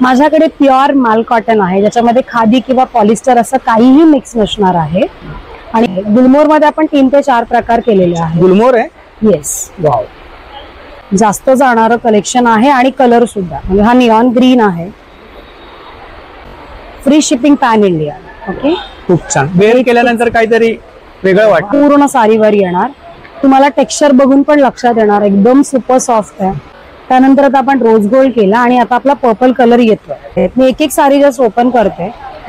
माझ्याकडे प्युअर माल कॉटन आहे, ज्याच्यामध्ये खादी किंवा पॉलिस्टर असं काहीही मिक्स नसणार आहे। आणि गुलमोर मध्ये आपण 3 ते 4 प्रकार केलेले आहेत। गुलमोर आहे? येस, वाव, जास्त जाणारं कलेक्शन आहे आणि कलर सुद्धा, म्हणजे हा निऑन ग्रीन आहे। Free shipping pan India. Okay, खूप छान। वेअर केल्यानंतर काहीतरी वेगळं वाटतं। पूर्ण साडीवर येणार, तुम्हाला टेक्स्चर बघून पण लक्षात येणार, एकदम सुपर सॉफ्ट आहे। त्यानंतर आता आपण रोज गोल्ड केला आणि आता आपला पर्पल कलर येतोय। मी एक एक साडी जस्ट ओपन करते,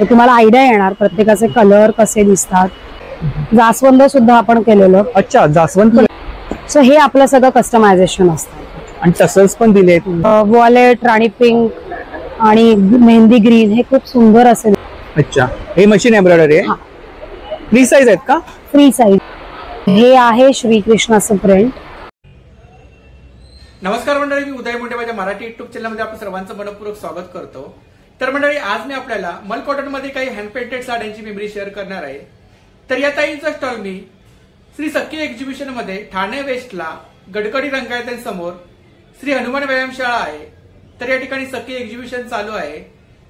तुम्हाला आयडिया येणार प्रत्येकाचे कलर कसे दिसतात। जास्वंद सुद्धा आपण केलेलं। अच्छा, जास्वंद। सो हे आपलं सगळं कस्टमायझेशन असतं आणि टसल्स पण दिले, वॉलेट, राणी पिंक आणि मेहंदी ग्रीन, हे खूप सुंदर असेल। अच्छा, हे मशीन एम्ब्रॉयडरी आहे। फ्री साइज आहेत का? Free size. हे आहे श्रीकृष्णाचं प्रिंट। नमस्कार मंडळी, मी उदय मुंडे, माझ्या मराठी युट्यूब चॅनलमध्ये आपण सर्वांचं मनपूर्वक स्वागत करतो। तर मंडळी, आज मी आपल्याला मल कॉटन मध्ये काही हँड पेंटेड साड्यांची मेमरी शेअर करणार आहे। तर या ताईंचा स्टॉल मी श्री सखी एक्झिबिशन मध्ये ठाणे वेस्टला गडकरी रंकायतांसमोर श्री हनुमान व्यायामशाळा आहे। तर या ठिकाणी सखी एक्झिबिशन चालू आहे।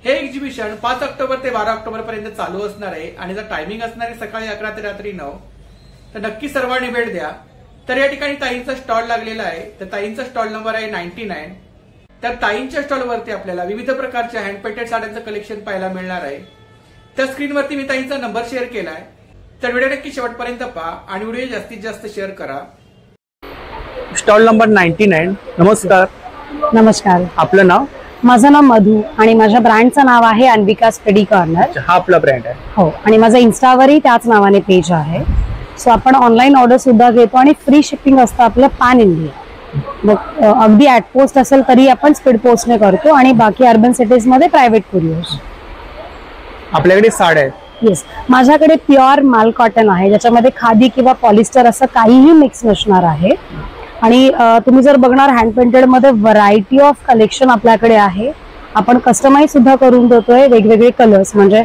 हे एक्झिबिशन 5 ऑक्टोबर ते 12 ऑक्टोबर पर्यंत चालू असणार आहे आणि जर टायमिंग असणार आहे सकाळी 11 ते रात्री 9, तर नक्की सर्वांनी भेट द्या। तर या ठिकाणी ताईंचा स्टॉल लागलेला आहे। तर ताईंचा स्टॉल नंबर आहे 99। तर ताईंच्या स्टॉलवरती आपल्याला विविध प्रकारच्या हँड पेंटेड साड्यांचं कलेक्शन पाहायला मिळणार आहे। त्या स्क्रीनवरती मी ताईंचा नंबर शेअर केलाय। तर व्हिडिओ नक्की शेवटपर्यंत पहा आणि व्हिडिओ जास्तीत जास्त शेअर करा। Stall number 99। नमस्कार। नमस्कार, आपलं नाव? माझं नाव मधू आणि माझ्या ब्रँडचं नाव आहे अन्विका स्टडी कॉर्नर। हा आपला ब्रँड आहे? हो, आणि माझं इन्स्टावरही त्याच नावाने पेज आहे। सो आपण ऑनलाईन ऑर्डर सुद्धा घेतो आणि फ्री शिपिंग असतं आपलं पॅन इंडिया। मग अगदी ऍट पोस्ट असेल तरी आपण स्पीड पोस्टने करतो आणि बाकी अर्बन सिटीज मध्ये प्रायव्हेट कुरिअर्स। आपल्याकडे साड्या आहेत? येस, माझ्याकडे प्युअर माल कॉटन आहे, ज्याच्यामध्ये खादी किंवा पॉलिस्टर असं काहीही मिक्स नसणार आहे। आणि तुम्ही जर बघणार हँड पेंटेड मध्ये व्हरायटी ऑफ कलेक्शन आपल्याकडे आहे। आपण कस्टमाइज सुद्धा करून देतोय, वेगवेगळे कलर्स, म्हणजे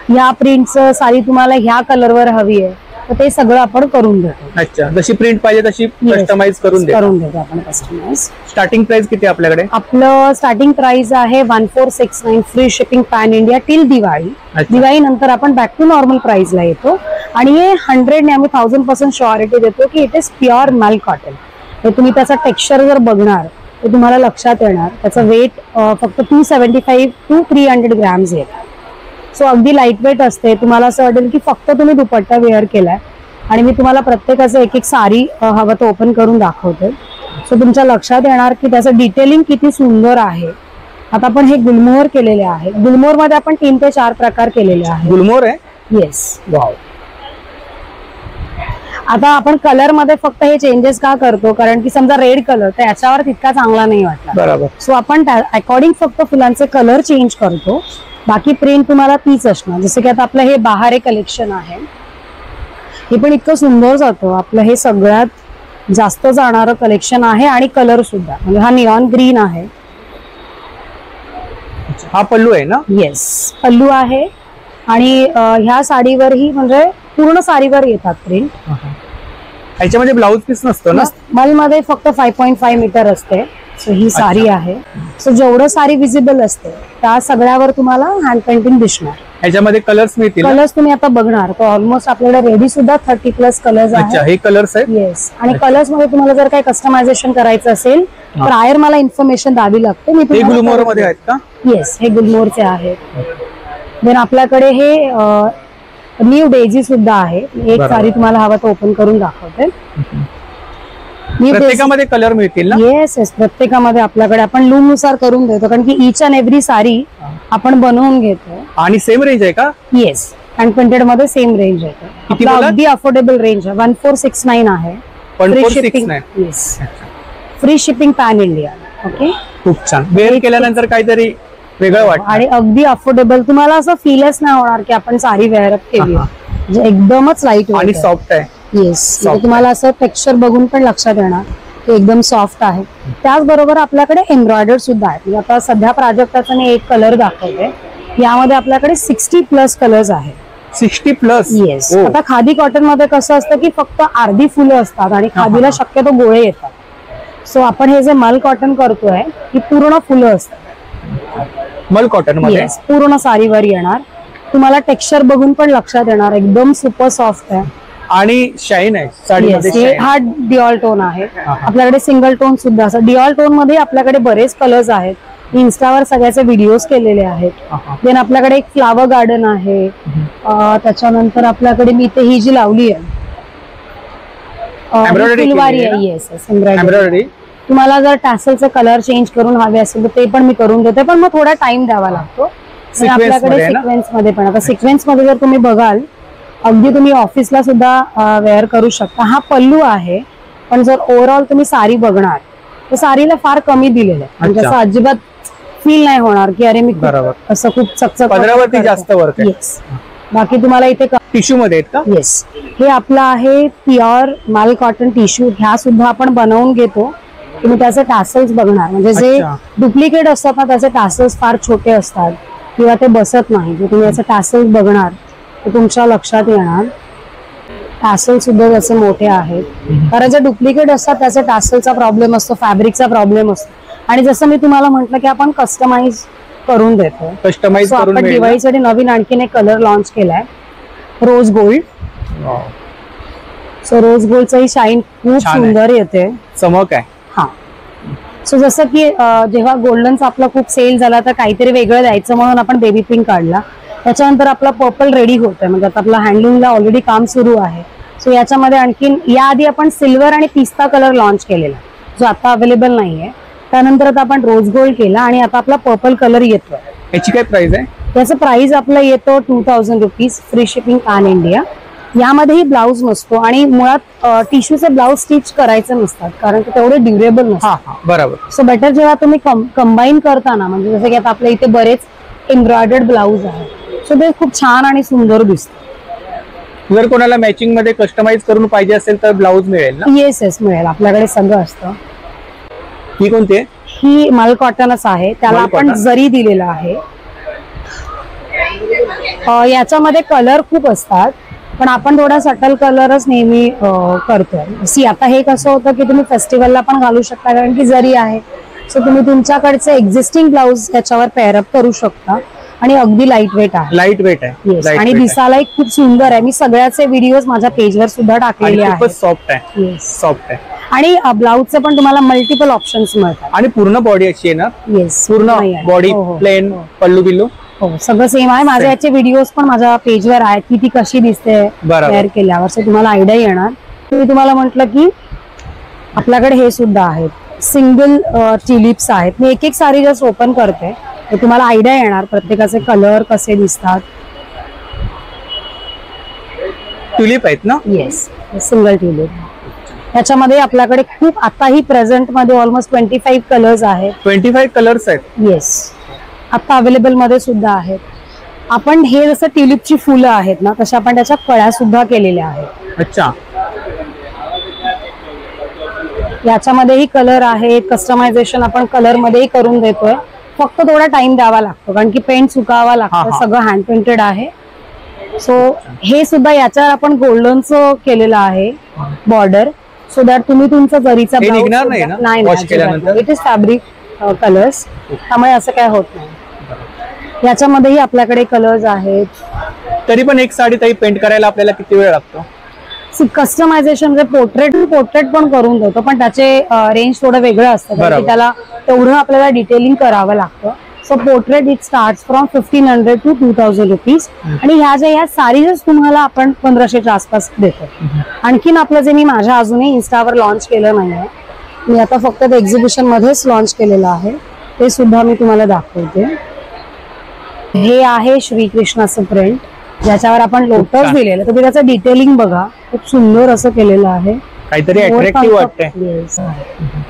ह्या प्रिंटचं साडी तुम्हाला ह्या कलरवर हवी आहे तर ते सगळं आपण करून देतो। अच्छा, जशी प्रिंट पाहिजे तशी कस्टमाइज करून देतो आपण कस्टमाइज। स्टार्टिंग प्राइस किती आपल्याकडे? आपलं स्टार्टिंग प्राइस आहे 1469, free shipping pan India till Diwali. Diwali नंतर आपण बॅक टू नॉर्मल प्राइसला येतो आणि हे 100 ने आम्ही 1000% शुअरिटी देतो की इट इज प्युअर माल कॉटन। हे तुम्ही त्याचा टेक्स्चर जर बघणार तर तुम्हाला लक्षात येणार, त्याचं वेट फक्त 275 to 300 ग्रॅम्स आहे। सो अगदी लाईट वेट असते। तुम्हाला असं वाटेल की फक्त तुम्ही दुपट्टा वेअर केलाय आणि मी तुम्हाला प्रत्येकाचं एक एक साडी हवं तर ओपन करून दाखवते। सो तुमच्या लक्षात येणार की त्याचं डिटेलिंग किती सुंदर आहे। आता आपण हे गुलमोहर केलेले आहे। गुलमोहर मध्ये आपण 3 ते 4 प्रकार केलेले आहेत। गुलमोहर आहे? Yes, wow. आता आपण कलर मध्ये फक्त हे चेंजेस का करतो, कारण की समजा रेड कलर तर याच्यावर तितका चांगला नाही वाटला, बरोबर। सो आपण अकॉर्डिंग फक्त फुलांचे कलर चेंज करतो, बाकी प्रिंट तुम्हाला तीच असणार। जसं की आता आपलं हे बहारे कलेक्शन आहे, हे पण इतकं सुंदर जातं। आपलं हे सगळ्यात जास्त जाणारं कलेक्शन आहे आणि कलर सुद्धा, म्हणजे हा निऑन ग्रीन आहे। हा पल्लू आहे ना? येस, पल्लू आहे आणि ह्या साडीवरही म्हणजे पूर्ण साडीवर येतात प्रिंट। याच्यामध्ये ब्लाउज पीस नसतो ना? मल मध्ये फक्त 5.5 मीटर असते। सो ही साडी आहे। सो जेवढं साडी विजिबल असते त्या सगळ्यावर तुम्हाला हँड पेंटिंग दिसणार। याच्यामध्ये कलर्स मिळतील? कलर्स तुम्ही आता बघणार तर ऑलमोस्ट आपल्याकडे रेडी सुद्धा 30+ कलर्स आहेत। अच्छा, हे कलर्स आहेत? येस, आणि कलर्स मध्ये तुम्हाला जर काही कस्टमायझेशन करायचं असेल प्रायर मला इन्फॉर्मेशन द्यावी लागते। मी हे गुलमोहर मध्ये आहेत का? येस, हे गुलमोहरचे आहेत। देन आपल्याकडे हे न्यू डेझी सुद्धा आहे। एक साडी तुम्हाला हवं तर ओपन करून दाखवते। प्रत्येकामध्ये कलर मिळतील ना? येस येस, प्रत्येकामध्ये आपल्याकडे आपण लूम नुसार करून देतो, कारण की ईच अँड एव्हरी साडी आपण बनवून घेतो। आणि सेम रेंज आहे का? येस, हँड पेंटेड मध्ये सेम रेंज आहे। अगदी अफोर्डेबल रेंज आहे, 1469 आहे। 1469? Yes, free shipping pan India. Okay, खूप छान। वेअर केल्यानंतर काहीतरी वेगळं वाटतं आणि अगदी अफोर्डेबल, तुम्हाला असं फीलच नाही होणार की आपण साडी वेअर अप केली, म्हणजे एकदमच लाईट आणि सॉफ्ट आहे। येस, तुम्हाला असं टेक्स्चर बघून पण लक्षात येणार की एकदम सॉफ्ट आहे। त्याचबरोबर आपल्याकडे एम्ब्रॉयडर सुद्धा आहे। आता सध्या प्राजक्ताचा मी एक कलर दाखवते, यामध्ये आपल्याकडे 60+ कलर्स आहेत। 60+? येस। आता खादी कॉटन मध्ये कसं असतं की फक्त अर्धी फुलं असतात आणि खादीला शक्यतो गोळे येतात। सो आपण हे जे मल कॉटन करतोय ही पूर्ण फुलं असतात। मल कॉटन मध्ये Yes, पूर्ण साडीवर येणार. तुम्हाला टेक्स्चर बघून पण लक्षात येणार एकदम सुपर सॉफ्ट आहे. आणि शाईन आहे साडीमध्ये. Yes, हा डिऑल टोन आहे. आपल्याकडे सिंगल टोन सुद्धा असं. डिऑल टोन मध्ये आपल्याकडे बरेच कलर्स आहेत. इन्स्टावर सगळ्याचे व्हिडिओज केलेले आहेत. देन आपल्याकडे एक फ्लावर गार्डन आहे. त्याच्यानंतर आपल्याकडे मी इथे ही जी लावली आहे फुलवारी आहे. Yes, embroidery. तुम्हाला जर टॅसलचे कलर चेंज करून हवे असेल तर ते पण मी करून देते, पण मग थोडा टाइम द्यावा लागतो. आपल्याकडे सिक्वेन्स मध्ये पण, आता सिक्वेन्स मध्ये जर तुम्ही बघाल अगदी तुम्ही ऑफिसला सुद्धा वेअर करू शकता. हा पल्लू आहे, पण जर ओव्हरऑल तुम्ही साडी बघणार तर साडीला फार कमी दिलेलं आहे. म्हणजे असं अजिबात फील नाही होणार की अरे मी असं खूप चकचक पदरावरती जास्त वर्क आहे. येस. बाकी तुम्हाला इथे टिश्यू मध्ये आहेत का? येस, हे आपलं आहे प्युअर माल कॉटन टिश्यू. ह्या सुद्धा आपण बनवून घेतो. तुम्ही त्याचे टॅसल्स बघणार, म्हणजे जे डुप्लिकेट असतात ना त्याचे टॅसल्स फार छोटे असतात किंवा ते बसत नाही. जे तुम्ही याचे टॅसल्स बघणार ते तुमच्या लक्षात येणार. टॅसल सुद्धा त्याचे मोठे आहेत, कारण जे डुप्लिकेट असतात त्याचे टॅसलचा प्रॉब्लेम असतो, फॅब्रिकचा प्रॉब्लेम असतो. आणि जसं मी तुम्हाला म्हटलं की आपण कस्टमाइज करून देतो. कस्टमाइज करून आपण दिवाळीसाठी नवीन आणखीन एक कलर लॉन्च केलाय, रोज गोल्ड. सो रोज गोल्डचं ही शाईन खूप सुंदर येते, चमक आहे. हा. सो जसं की जेव्हा गोल्डनचा आपला खूप सेल झाला तर काहीतरी वेगळं द्यायचं म्हणून आपण बेबी पिंक काढला. त्याच्यानंतर आपला पर्पल रेडी होतोय, म्हणजे आता आपला हँडलूमला ऑलरेडी काम सुरू आहे. सो याच्यामध्ये आणखीन याआधी आपण सिल्वर आणि पिस्ता कलर लॉन्च केलेला जो आता अवेलेबल नाहीये. त्यानंतर आता आपण रोज गोल्ड केला आणि आता आपला पर्पल कलर येतोय. याची काय प्राइस आहे? याचं प्राइस आपला येतो 2000 rupees, free shipping pan India. यामध्येही ब्लाऊज नसतो आणि मुळात टिश्यूचे ब्लाऊज स्टिच करायचे नसतात कारण ते तेवढे ड्युरेबल नसतात. बरोबर. सो बेटर जेव्हा तुम्ही कंबाईन करताना, म्हणजे जसं की आता आपल्या इथे बरेच एम्ब्रॉयडर्ड ब्लाऊज आहेत, सो ते खूप छान आणि सुंदर दिसतं. जर कोणाला मॅचिंग मध्ये कस्टमाइज करून पाहिजे असेल तर ब्लाऊज मिळेल ना? येस येस, मिळेल. आपल्याकडे सगळं असतं. ही कोणती आहे? ही मल कॉटनच आहे, त्याला आपण जरी दिलेला आहे. याच्यामध्ये कलर खूप असतात, पण आपण थोडा सटल कलरच नेहमी करतोय. आता हे कसं होतं की तुम्ही फेस्टिवलला पण घालू शकता कारण की जरी आहे. सो तुम्ही तुमच्याकडचे एक्झिस्टिंग ब्लाऊज याच्यावर पेअरअप करू शकता आणि अगदी लाईट वेट आहे. लाईट वेट आहे आणि दिसायलाही खूप सुंदर आहे. मी सगळ्याचे व्हिडिओ माझ्या पेजवर सुद्धा टाकलेले आहेत. सॉफ्ट आहे. सॉफ्ट आहे. आणि ब्लाऊजचे पण तुम्हाला मल्टिपल ऑप्शन्स मिळतात. आणि पूर्ण बॉडी अशी आहे ना? येस, पूर्ण बॉडी प्लेन, पल्लू बिल्लू हो सगळं सेम आहे. माझ्या याचे व्हिडिओज पण माझ्या पेजवर आहेत की ती कशी दिसते वेअर केल्यावर, सो तुम्हाला आयडिया येणार. मी तुम्हाला म्हटलं की आपल्याकडे हे सुद्धा आहेत, सिंगल ट्युलिप्स आहेत. मी एक एक साडी जस्ट ओपन करते, तुम्हाला आयडिया येणार प्रत्येकाचे कलर कसे दिसतात. ट्युलिप आहेत ना? Yes, single tulip. त्याच्यामध्ये आपल्याकडे खूप आताही प्रेझेंट मध्ये ऑलमोस्ट 25 कलर्स आहेत. 25 कलर्स आहेत? येस, आता अवेलेबल मध्ये सुद्धा आहेत. आपण हे जसं ट्युलिपची फुलं आहेत ना तशा आपण त्याच्या कळ्या सुद्धा केलेल्या आहेत. अच्छा. याच्यामध्येही कलर आहेत. कस्टमायझेशन आपण कलर मध्येही करून देतोय, फक्त थोडा टाइम द्यावा लागतो कारण की पेंट सुकावा लागतो. सगळं हँड पेंटेड आहे. सो हे सुद्धा याच्यावर आपण गोल्डनचं केलेलं आहे बॉर्डर, सो दॅट तुम्ही तुमचा जरीचा नाही, इट इज फॅब्रिक कलर्स, त्यामुळे असं काय होत नाही. याच्यामध्येही आपल्याकडे कलर्स आहेत. तरी पण एक साडी ताई पेंट करायला आपल्याला किती वेळ लागतो? कस्टमायझेशन पोर्ट्रेट पण करून देतो, पण त्याचे रेंज थोडं वेगळं असतं, त्याला तेवढं आपल्याला डिटेलिंग करावं लागतं. So portrait it start from 1500 to 2000 rupees. आणि ह्या ज्या या साडीज तुम्हाला आपण 1500च्या आसपास देतो. आणखीन आपलं जे मी माझ्या अजूनही इन्स्टावर लॉन्च केलं नाहीये, मी आता फक्त ते एक्झिबिशन मध्येच लॉन्च केलेलं आहे, ते सुद्धा मी तुम्हाला दाखवते. हे आहे श्रीकृष्णाचं प्रिंट, ज्याच्यावर आपण लोटस दिलेलं. तुम्ही त्याचं डिटेलिंग बघा, खूप सुंदर असं केलेलं आहे, काहीतरी अट्रॅक्टिव्ह वाटतंय.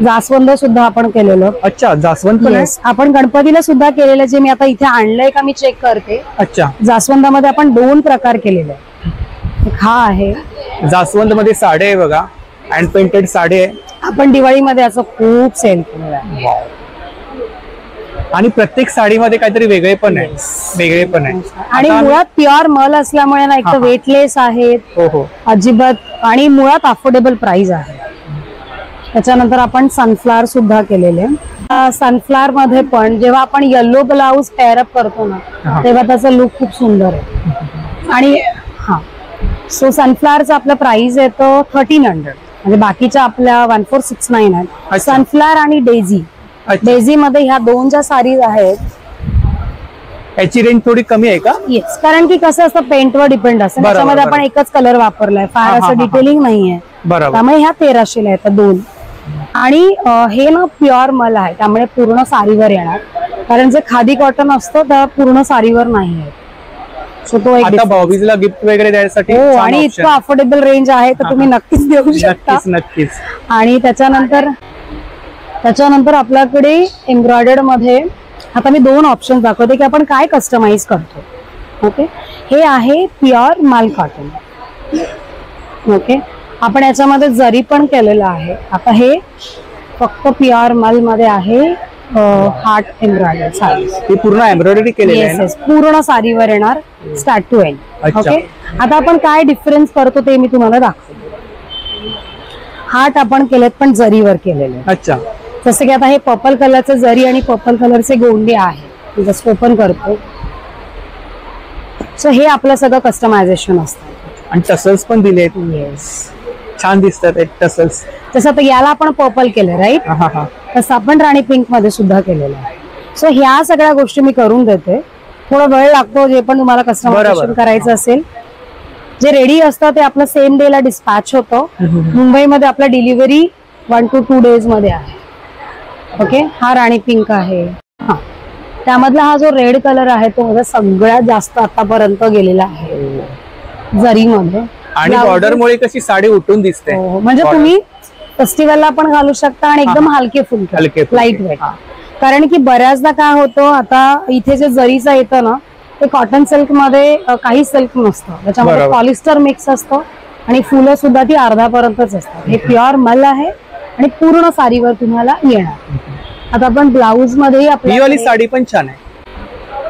जास्वंद सुद्धा आपण केलेलं. अच्छा, जास्वंद पण आपण गणपतीला सुद्धा केलेलं, जे मी आता इथे आणलंय का मी चेक करते. अच्छा, जास्वंदामध्ये आपण 2 प्रकार केलेले. हा आहे जास्वंद मध्ये साडी आहे बघा, हँड पेंटेड साडी आहे. आपण दिवाळीमध्ये असं खूप सेल केलेलं आहे. आणि प्रत्येक साडीमध्ये काहीतरी वेगळे पण आहे. आणि मुळात प्युअर मल असल्यामुळे ना, एक तर वेटलेस आहेत अजिबात, आणि मुळात अफोर्डेबल प्राइस आहे. त्याच्यानंतर आपण सनफ्लावर सुद्धा केलेले. सनफ्लावर मध्ये पण जेव्हा आपण येलो ब्लाऊज पेअरअप करतो ना तेव्हा त्याचा लुक खूप सुंदर आहे. आणि हा सो सनफ्लावरचा आपला प्राइस येतो 1300, म्हणजे बाकीच्या आपल्या 1469 आहेत. सनफ्लावर आणि डेझी, डेझी मध्ये ह्या दोन ज्या साडीज आहेत याची रेंज थोडी कमी आहे का? येस, कारण की कसं असतं पेंटवर डिपेंड असतं. त्याच्यामध्ये आपण एकच कलर वापरलाय, फार असं डिटेलिंग नाहीये, त्यामुळे ह्या 1300 ला येतात दोन. आणि हे ना प्युअर मल आहे, त्यामुळे पूर्ण साडीवर येणार, कारण जे खादी कॉटन असतं त्या पूर्ण साडीवर नाही आहे. सो तो एक भाऊबीजला गिफ्ट वगैरे द्यायसाठी हो, आणि इतकं अफोर्डेबल रेंज आहे तर तुम्ही नक्कीच देऊ शकता. नक्कीच. आणि त्याच्यानंतर आपल्याकडे एम्ब्रॉयडर्ड मध्ये आता मी दोन ऑप्शन दाखवते की आपण काय कस्टमाइज करतो. ओके, हे आहे प्युअर माल कॉटन. ओके, आपण याच्यामध्ये जरी पण केलेलं आहे. आता हे फक्त प्युअर माल मध्ये आहे, हार्ट एम्ब्रॉयडरी साडी. हे पूर्ण एम्ब्रॉयडरी केलेलं आहे ना? पूर्ण साडीवर येणार स्टार्ट टू एंड. ओके, आता आपण काय डिफरन्स करतो ते मी तुम्हाला दाखवतो. हार्ट आपण केलेत पण जरीवर केलेले. अच्छा, जसं की आता हे पर्पल कलरचे जरी आणि पर्पल कलरचे गोंडे आहे, जसं ओपन करतो. सो हे आपलं सगळं कस्टमायझेशन असतं. आणि टसल्स पण दिले आहेत. येस, छान दिसतात टसल्स. जसं तर याला आपण पर्पल केलं राईट, तसं आपण राणी पिंक मध्ये सुद्धा केलेलं आहे. सो ह्या सगळ्या गोष्टी मी करून देते. थोडा वेळ लागतो, जे पण तुम्हाला कस्टमायझेशन करायचं असेल. जे रेडी असतं ते आपलं सेम डे ला डिस्पॅच होतं. मुंबईमध्ये आपला डिलिव्हरी 1 to 2 days मध्ये आहे. ओके, हा राणी पिंक आहे. हा, त्यामधला हा जो रेड कलर आहे तो माझा सगळ्यात जास्त आतापर्यंत गेलेला आहे जरीमध्ये. आणि बॉर्डरमुळे कशी साडी उठून दिसते. म्हणजे तुम्ही फेस्टिवलला पण घालू शकता आणि एकदम हलके फुलके लाईट वेट. कारण की बऱ्याचदा काय होतं, आता इथे जे जरीचं येतं ना ते कॉटन सिल्क मध्ये काही सिल्क नसतं, त्याच्यामध्ये पॉलिस्टर मिक्स असतं आणि फुलं सुद्धा ती अर्धापर्यंतच असतात. हे प्युअर मल आहे आणि पूर्ण साडीवर तुम्हाला येणार. आता आपण ब्लाऊज मध्ये आपली साडी पण छान आहे,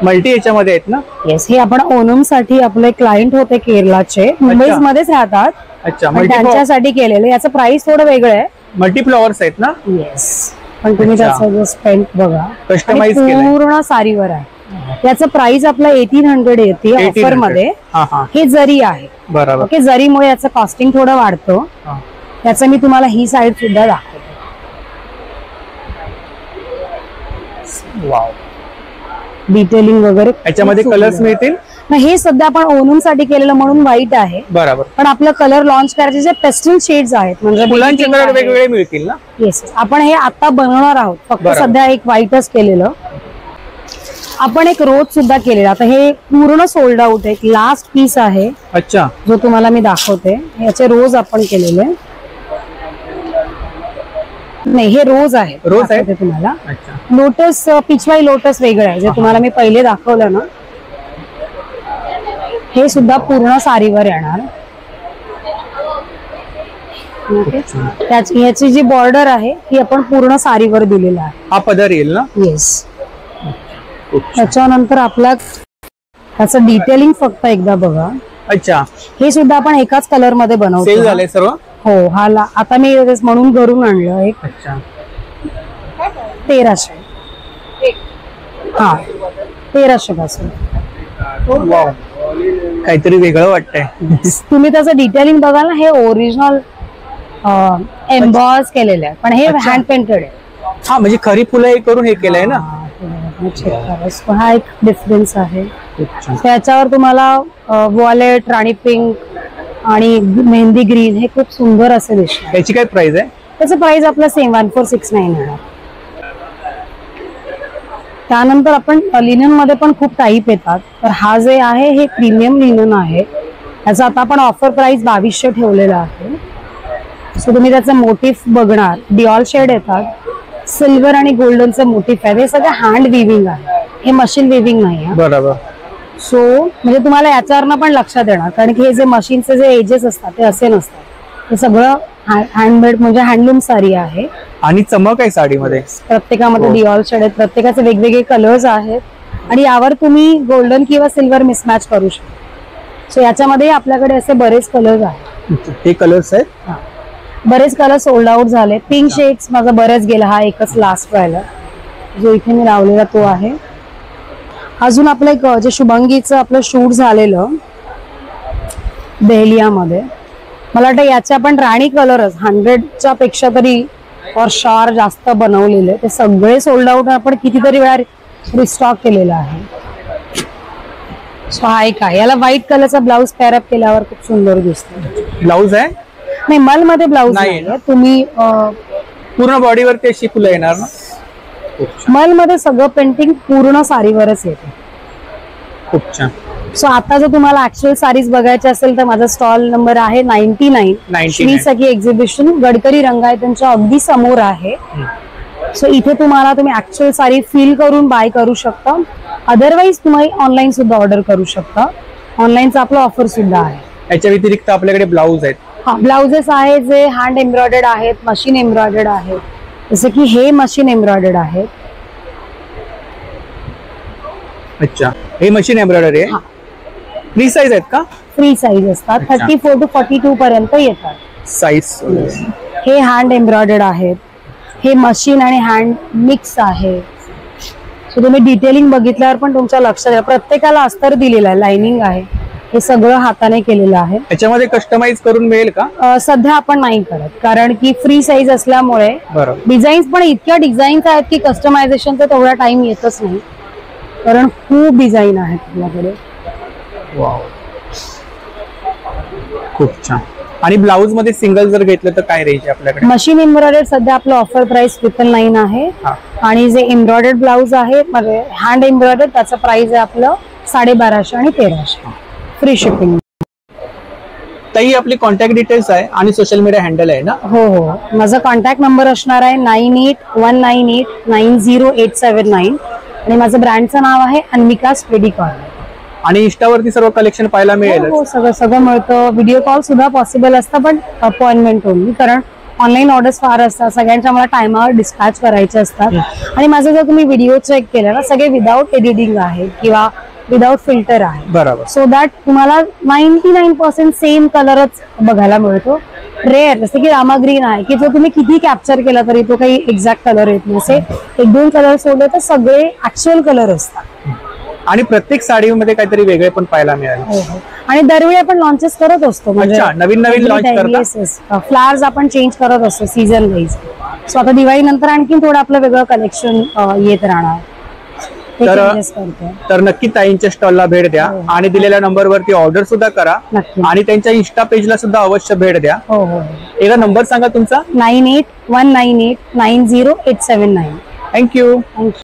मल्टी याच्यामध्ये आहेत ना? येस, हे आपण ओणम साठी आपले क्लायंट होते केरळचे, मुंबई मध्येच राहतात. अच्छा, त्यांच्यासाठी केलेलं. याचं प्राइस थोडं वेगळं आहे. मल्टी फ्लॉवर्स आहेत ना? येस, पण तुम्ही त्याचं स्पेंट बघा, कस्टमाइज पूर्ण साडीवर आहे. याचं प्राइस आपला 1800 येते ऑफर मध्ये. हे जरी आहे, बरोबर. ओके, जरीमुळे याचं कॉस्टिंग थोडं वाढतं. त्याचं मी तुम्हाला ही साईड सुद्धा दाखवते. वाव, डिटेलिंग वगैरे याच्यामध्ये कलर्स मिळतील. हे सध्या आपण ओणम साठी केलेलं म्हणून व्हाईट आहे, बरोबर. पण आपलं कलर लॉन्च करायचे जे पेस्टल शेड्स आहेत, म्हणजे फुलांचे कलर वेगवेगळे मिळतील ना? येस, आपण हे आता बनवणार आहोत. फक्त सध्या एक व्हाईटच केलेलं. आपण एक रोज सुद्धा केलेला. आता हे पूर्ण सोल्ड आउट आहे, एक लास्ट पीस आहे. अच्छा, जो तुम्हाला मी दाखवते. याचे रोज आपण केलेले नाही, हे रोज आहे. रोज आहे तुम्हाला. लोटस, पिचवाई लोटस वेगळं आहे, जे तुम्हाला मी पहिले दाखवलं ना. हे सुद्धा पूर्ण साडीवर येणार. याची जी बॉर्डर आहे ती आपण पूर्ण साडीवर दिलेला आहे. हा पदर येईल ना? येस. त्याच्यानंतर आपला त्याचं डिटेलिंग फक्त एकदा बघा. अच्छा, हे सुद्धा आपण एकाच कलर मध्ये बनवतो. सेल झालंय सर्व. हो, हा आता मी म्हणून घरून आणलं एक. अच्छा, 1300. हा, 1300 पासून. काहीतरी वेगळं वाटतंय. तुम्ही त्याचं डिटेलिंग बघाल ना, हे ओरिजिनल एम्बॉस केलेलं आहे, पण हे हँड पेंटेड आहे. हा, म्हणजे खरी फुलं हे करून हे केलंय ना. हा एक डिफरन्स आहे. त्याच्यावर तुम्हाला वॉलेट, राणी पिंक आणि मेहंदी ग्रीन हे खूप सुंदर असे दिसतात. याची काय प्राइस आहे? त्याचं प्राइस आपलं सेम 1469 आहे. त्यानंतर आपण लिनन मध्ये पण खूप टाईप येतात. तर हा जे आहे हे प्रीमियम लिनन आहे. त्याचा आता आपण ऑफर प्राइस 2200 ठेवलेला आहे. सो तुम्ही त्याचं मोटिफ बघणार, डिऑल शेड येतात, सिल्वर आणि गोल्डनचं मोटिफ आहे. हे सगळं हँड विविंग आहे, हे मशीन विविंग नाही आहे. बरोबर. सो म्हणजे तुम्हाला याच्यावरनं पण लक्षात येणार, कारण की हे जे मशीनचे जे एजेस असतात ते असे नसतात. हे सगळं हँडमेड म्हणजे हँडलूम साडी आहे. आणि चमक आहे साडीमध्ये. प्रत्येकामध्ये डिऑल शेड आहेत, प्रत्येकाचे वेगवेगळे कलर्स आहेत आणि यावर तुम्ही गोल्डन किंवा सिल्वर मिसमॅच करू शकता. सो याच्यामध्ये आपल्याकडे असे बरेच कलर्स आहेत. हे कलर्स आहेत. बरेच कलर सोल्ड आउट झाले. पिंक शेड्स माझा बरेच गेला, हा एकच लास्ट राहिला जो इथे मी लावलेला तो आहे. अजून आपलं एक जे शुभंगीचं आपलं शूट झालेलं देहलियामध्ये, मला वाटतं याच्या पण राणी कलरच 100च्या पेक्षा तरी और शॉर जास्त बनवलेले, ते सगळे सोल्ड आउट आपण कितीतरी वेळा रिस्टॉक केलेला आहे. सो हा एक आहे, याला व्हाईट कलरचा ब्लाऊज पॅरअप केल्यावर खूप सुंदर दिसतो. ब्लाऊज आहे नाही, मल मध्ये ब्लाऊज नाही नाही, तुम्ही पूर्ण बॉडीवरती अशी फुलं येणार ना. मल मध्ये सगळं पेंटिंग पूर्ण साडीवरच येते. खूप छान. सो आता जर तुम्हाला ऍक्च्युअल साडीज बघायचे असेल तर माझा स्टॉल नंबर आहे 99 श्री सखी एक्झिबिशन, गडकरी रंगायतांच्या अगदी समोर आहे. सो इथे तुम्ही ऍक्च्युअल साडी फील करून बाय करू शकता. अदरवाईज तुम्ही ऑनलाईन सुद्धा ऑर्डर करू शकता. ऑनलाईनचा आपला ऑफर सुद्धा आहे. याच्या व्यतिरिक्त आपल्याकडे ब्लाऊज आहेत. हा, ब्लाउजेस आहेत जे हँड एम्ब्रॉयडर्ड आहेत, मशीन एम्ब्रॉयडर्ड आहेत. जसं की हे मशीन एम्ब्रॉयडर्ड आहेत. अच्छा, हे मशीन एम्ब्रॉयडरी आहे. फ्री साईज आहेत का? फ्री साईज असतात, 34 to 42 पर्यंत येतात साईज. हे हँड एम्ब्रॉयडर्ड आहेत. हे मशीन आणि हँड मिक्स आहे. सो तुम्ही डिटेलिंग बघितल्यावर पण तुमच्या लक्षात येईल. प्रत्येकाला अस्तर दिलेलं आहे, लाइनिंग आहे. हे सगळं हाताने केलेलं आहे. याच्यामध्ये कस्टमाइज करून मिळेल का? सध्या आपण नाही करत, कारण की फ्री साईज असल्यामुळे डिझाईन्स पण इतक्या डिझाईन्स आहेत की कस्टमायझेशनचा तेवढा टाइम येतच नाही, कारण खूप डिझाईन आहेत आपल्याकडे. वाव, खूप छान. आणि ब्लाऊज मध्ये सिंगल जर घेतलं तर काय रेंज आहे आपल्याकडे? मशीन एम्ब्रॉयडर्ड सध्या आपलं ऑफर प्राइस 999 आहे. आणि जे एम्ब्रॉयडर्ड ब्लाऊज आहे हँड एम्ब्रॉयडर्ड, त्याचं प्राइस आहे आपलं 1250 आणि 1300, फ्री शिपिंग. ताई आपली कॉन्टॅक्ट डिटेल्स आहे आणि सोशल मीडिया हँडल आहे ना? हो हो, माझा कॉन्टॅक्ट नंबर असणार आहे 9819890879 आणि माझं ब्रँडचं नाव आहे अन्मिका स्टेडी कॉर्नर. आणि इंस्टावरती सर्व कलेक्शन पाहायला मिळेल? हो, सगळं मिळतं. व्हिडिओ कॉल सुद्धा पॉसिबल असतं, पण अपॉइंटमेंट ओनली, कारण ऑनलाईन ऑर्डर्स फार असतात. सगळ्यांच्या मला टायमावर डिस्पॅच करायचे असतात. आणि माझं जर तुम्ही व्हिडिओ चेक केला ना, सगळे विदाऊट एडिटिंग आहे किंवा विदाऊट फिल्टर आहे. बरोबर. सो दॅट तुम्हाला 99% सेम कलरच बघायला मिळतो. रेअर जसं की रामा ग्रीन आहे की जो तुम्ही किती कॅप्चर केला तरी तो काही एक्झॅक्ट कलर येत नसे. 1-2 कलर सोडले तर सगळे ऍक्च्युअल कलर असतात. आणि प्रत्येक साडीमध्ये काहीतरी वेगळे पण पाहायला मिळाले. आणि दरवेळी आपण लॉन्चेस करत असतो, म्हणजे नवीन लॉन्च करतात. फ्लावर्स आपण चेंज करत असतो सीझन वाईज. सो आता दिवाळी नंतर आणखी थोडं आपलं वेगळं कलेक्शन येत राहणार. तर नक्की ताईंच्या स्टॉलला भेट द्या आणि दिलेल्या नंबरवरती ऑर्डर सुद्धा करा आणि त्यांच्या इंस्टा पेजला सुद्धा अवश्य भेट द्या. एकदा नंबर सांगा तुमचा. 9819890879. थँक्यू.